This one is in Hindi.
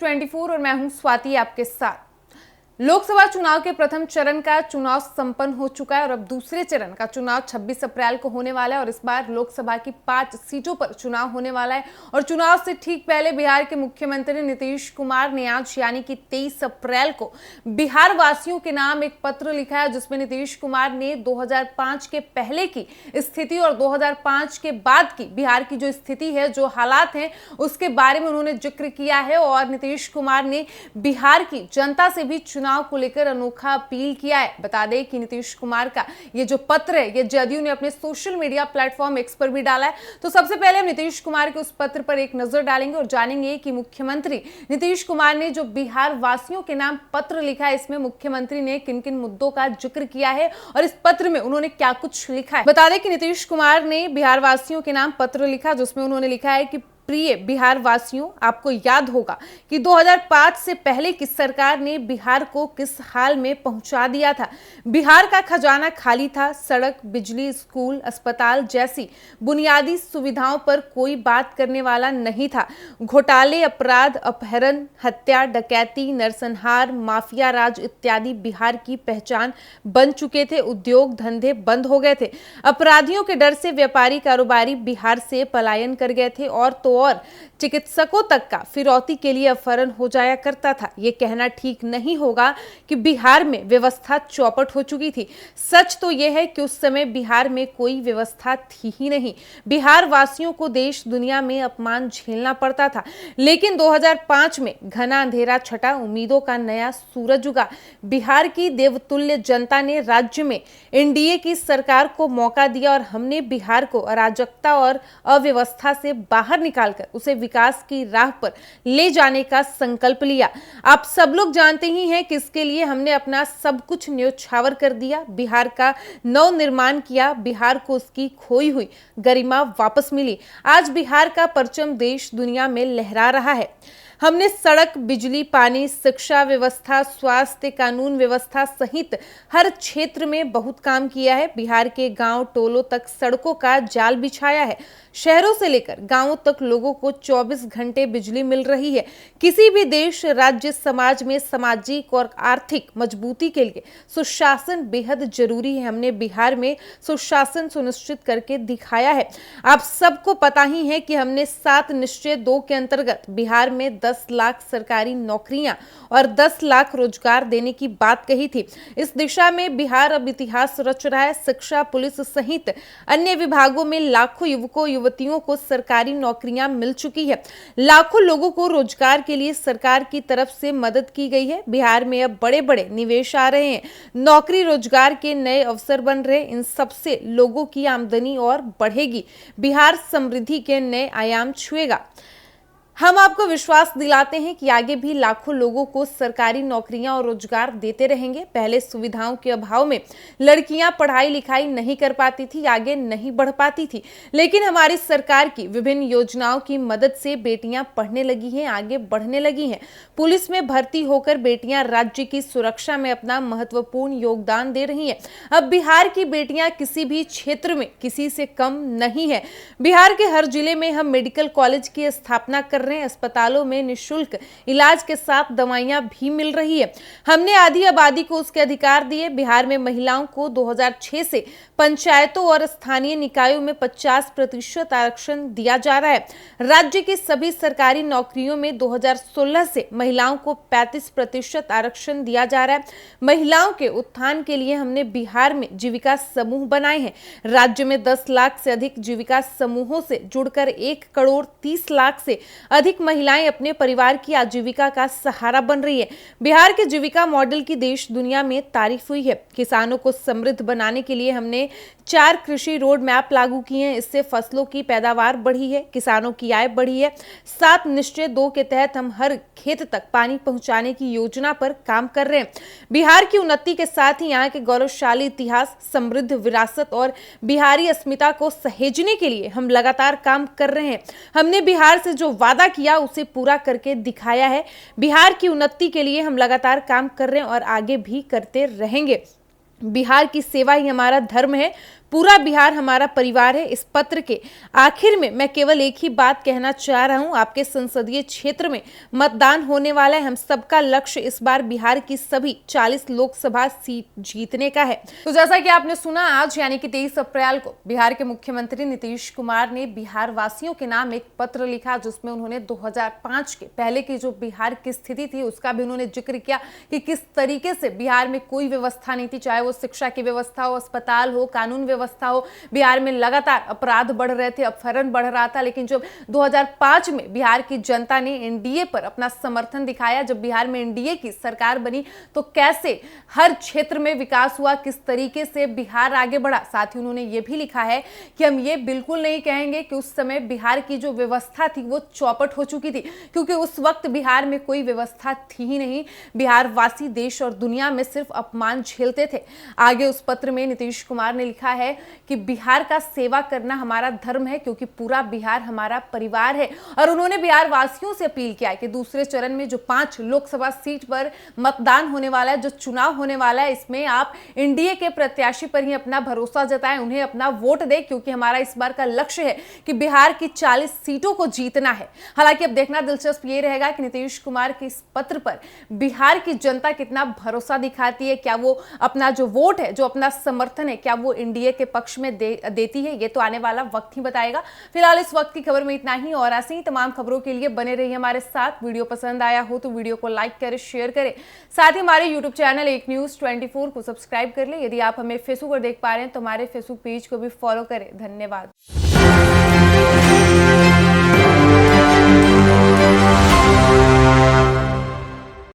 News 24 और मैं हूं स्वाति आपके साथ। लोकसभा चुनाव के प्रथम चरण का चुनाव संपन्न हो चुका है और अब दूसरे चरण का चुनाव 26 अप्रैल को होने वाला है और इस बार लोकसभा की 5 सीटों पर चुनाव होने वाला है। और चुनाव से ठीक पहले बिहार के मुख्यमंत्री नीतीश कुमार ने आज यानी कि 23 अप्रैल को बिहार वासियों के नाम एक पत्र लिखा है, जिसमें नीतीश कुमार ने 2005 के पहले की स्थिति और 2005 के बाद की बिहार की जो स्थिति है, जो हालात हैं, उसके बारे में उन्होंने जिक्र किया है। और नीतीश कुमार ने बिहार की जनता से भी चुनाव को लेकर अनोखा अपील किया है। बता दें कि नीतीश कुमार का ये जो पत्र है, ये जदयू ने अपने सोशल मीडिया प्लेटफॉर्म एक्स पर भी डाला है। तो सबसे पहले हम नीतीश कुमार के उस पत्र पर एक नजर डालेंगे और जानेंगे कि मुख्यमंत्री नीतीश कुमार ने जो बिहार वासियों के नाम पत्र लिखा है, इसमें मुख्यमंत्री ने किन किन मुद्दों का जिक्र किया है और इस पत्र में उन्होंने क्या कुछ लिखा है। बता दें कि नीतीश कुमार ने बिहार वासियों के नाम पत्र लिखा, जिसमें उन्होंने लिखा है कि प्रिय बिहार वासियों, आपको याद होगा कि 2005 से पहले की सरकार ने बिहार को किस हाल में पहुंचा दिया था। बिहार का खजाना खाली था, सड़क, बिजली, स्कूल, अस्पताल जैसी बुनियादी सुविधाओं पर कोई बात करने वाला नहीं था। घोटाले, अपराध, अपहरण, हत्या, डकैती, नरसंहार, माफिया राज इत्यादि बिहार की पहचान बन चुके थे। उद्योग धंधे बंद हो गए थे। अपराधियों के डर से व्यापारी कारोबारी बिहार से पलायन कर गए थे और चिकित्सकों तक का फिरौती के लिए अपहरण हो जाया करता था। यह कहना ठीक नहीं होगा कि बिहार में व्यवस्था चौपट हो चुकी थी। सच तो यह है कि उस समय बिहार में कोई व्यवस्था थी ही नहीं। बिहार वासियों को देश दुनिया में अपमान झेलना पड़ता था। लेकिन 2005 में घना अंधेरा छटा, उम्मीदों का नया सूरज उगा। बिहार की देवतुल्य जनता ने राज्य में एनडीए की सरकार को मौका दिया और हमने बिहार को अराजकता और अव्यवस्था से बाहर निकालकर उसे विकास की राह पर ले जाने का संकल्प लिया। आप सब लोग जानते ही हैं कि इसके लिए हमने अपना सब कुछ न्योछावर कर दिया। बिहार का नव निर्माण किया। बिहार को उसकी खोई हुई गरिमा वापस मिली। आज बिहार का परचम देश दुनिया में लहरा रहा है। हमने सड़क, बिजली, पानी, शिक्षा व्यवस्था, स्वास्थ्य, कानून व्यवस्था सहित हर क्षेत्र में बहुत काम किया है। बिहार के गांव टोलों तक सड़कों का जाल बिछाया है। शहरों से लेकर गांवों तक लोगों को 24 घंटे बिजली मिल रही है। किसी भी देश, राज्य, समाज में सामाजिक और आर्थिक मजबूती के लिए सुशासन बेहद जरूरी है। हमने बिहार में सुशासन सुनिश्चित करके दिखाया है। आप सबको पता ही है कि हमने 7 निश्चय 2 के अंतर्गत बिहार में 10 लाख सरकारी नौकरियां और 10 लाख रोजगार देने की बात कही थी। इस दिशा में बिहार अब इतिहास रच रहा है। शिक्षा, पुलिस सहित अन्य विभागों में लाखों युवकों युवतियों को सरकारी नौकरियां मिल चुकी है। लाखों लोगों को रोजगार के लिए सरकार की तरफ से मदद की गई है। बिहार में अब बड़े बड़े निवेश आ रहे हैं। नौकरी रोजगार के नए अवसर बन रहे। इन सबसे लोगों की आमदनी और बढ़ेगी। बिहार समृद्धि के नए आयाम छुएगा। हम आपको विश्वास दिलाते हैं कि आगे भी लाखों लोगों को सरकारी नौकरियां और रोजगार देते रहेंगे। पहले सुविधाओं के अभाव में लड़कियां पढ़ाई लिखाई नहीं कर पाती थी, आगे नहीं बढ़ पाती थी, लेकिन हमारी सरकार की विभिन्न योजनाओं की मदद से बेटियां पढ़ने लगी हैं, आगे बढ़ने लगी हैं। पुलिस में भर्ती होकर बेटियां राज्य की सुरक्षा में अपना महत्वपूर्ण योगदान दे रही हैं। अब बिहार की बेटियां किसी भी क्षेत्र में किसी से कम नहीं है। बिहार के हर जिले में हम मेडिकल कॉलेज की स्थापना कर रहे हैं। अस्पतालों में निःशुल्क इलाज के साथ दवाइयां भी मिल रही है। हमने आधी आबादी को उसके अधिकार दिए। बिहार में महिलाओं को 2006 से पंचायतों और स्थानीय निकायों में 50% आरक्षण दिया जा रहा है। राज्य की सभी सरकारी नौकरियों में 2016 से महिलाओं को 35% आरक्षण दिया जा रहा है। महिलाओं के उत्थान के लिए हमने बिहार में जीविका समूह बनाए हैं। राज्य में 10 लाख से अधिक जीविका समूहों से जुड़कर 1 करोड़ 30 लाख से अधिक महिलाएं अपने परिवार की आजीविका का सहारा बन रही है। बिहार के जीविका मॉडल की देश दुनिया में तारीफ हुई है। किसानों को समृद्ध बनाने के लिए हमने 4 कृषि रोड मैप लागू किए हैं। इससे फसलों की पैदावार बढ़ी है, किसानों की आय बढ़ी है। 7 निश्चय 2 के तहत हम हर खेत तक पानी पहुंचाने की योजना पर काम कर रहे हैं। बिहार की उन्नति के साथ ही यहाँ के गौरवशाली इतिहास, समृद्ध विरासत और बिहारी अस्मिता को सहेजने के लिए हम लगातार काम कर रहे हैं। हमने बिहार से जो वादा किया उसे पूरा करके दिखाया है। बिहार की उन्नति के लिए हम लगातार काम कर रहे हैं और आगे भी करते रहेंगे। बिहार की सेवा ही हमारा धर्म है। पूरा बिहार हमारा परिवार है। इस पत्र के आखिर में मैं केवल एक ही बात कहना चाह रहा हूं, आपके संसदीय क्षेत्र में मतदान होने वाला है। हम सबका लक्ष्य इस बार बिहार की सभी 40 लोकसभा सीट जीतने का है। तो जैसा कि आपने सुना, आज यानी कि 23 अप्रैल को बिहार के मुख्यमंत्री नीतीश कुमार ने बिहार वासियों के नाम एक पत्र लिखा, जिसमें उन्होंने 2005 के पहले की जो बिहार की स्थिति थी उसका भी उन्होंने जिक्र किया कि किस तरीके से बिहार में कोई व्यवस्था नहीं थी, चाहे वो शिक्षा की व्यवस्था हो, अस्पताल हो, कानून व्यवस्था हो। बिहार में लगातार अपराध बढ़ रहे थे, अपहरण बढ़ रहा था। लेकिन जब 2005 में बिहार की जनता ने एनडीए पर अपना समर्थन दिखाया, जब बिहार में एनडीए की सरकार बनी, तो कैसे हर क्षेत्र में विकास हुआ, किस तरीके से बिहार आगे बढ़ा। साथ ही उन्होंने ये भी लिखा है कि हम ये बिल्कुल नहीं कहेंगे कि उस समय बिहार की जो व्यवस्था थी वो चौपट हो चुकी थी, क्योंकि उस वक्त बिहार में कोई व्यवस्था थी ही नहीं। बिहार वासी देश और दुनिया में सिर्फ अपमान झेलते थे। आगे उस पत्र में नीतीश कुमार ने लिखा है कि बिहार का सेवा करना हमारा धर्म है, क्योंकि पूरा बिहार हमारा परिवार है। और उन्होंने बिहार वासियों से अपील किया कि दूसरे चरण में जो 5 लोकसभा सीट पर मतदान होने वाला है, जो चुनाव होने वाला है, इसमें आप एनडीए के प्रत्याशी पर ही अपना भरोसा जताएं, उन्हें अपना वोट दें, क्योंकि हमारा इस बार का लक्ष्य है कि बिहार की 40 सीटों को जीतना है। हालांकि अब देखना दिलचस्प ये रहेगा कि नीतीश कुमार के इस पत्र पर बिहार की जनता कितना भरोसा दिखाती है। क्या वो अपना जो वोट है, जो अपना समर्थन है, क्या वो एनडीए के पक्ष में देती है? ये तो आने वाला वक्त ही बताएगा। फिलहाल इस वक्त की खबर में इतना ही, और ऐसी ही तमाम खबरों के लिए बने रहिए हमारे साथ। वीडियो पसंद आया हो तो वीडियो को लाइक करें, शेयर करें। साथ ही हमारे यूट्यूब चैनल एक न्यूज 24 को सब्सक्राइब कर ले। यदि आप हमें फेसबुक पर देख पा रहे हैं तो हमारे फेसबुक पेज को भी फॉलो करें। धन्यवाद।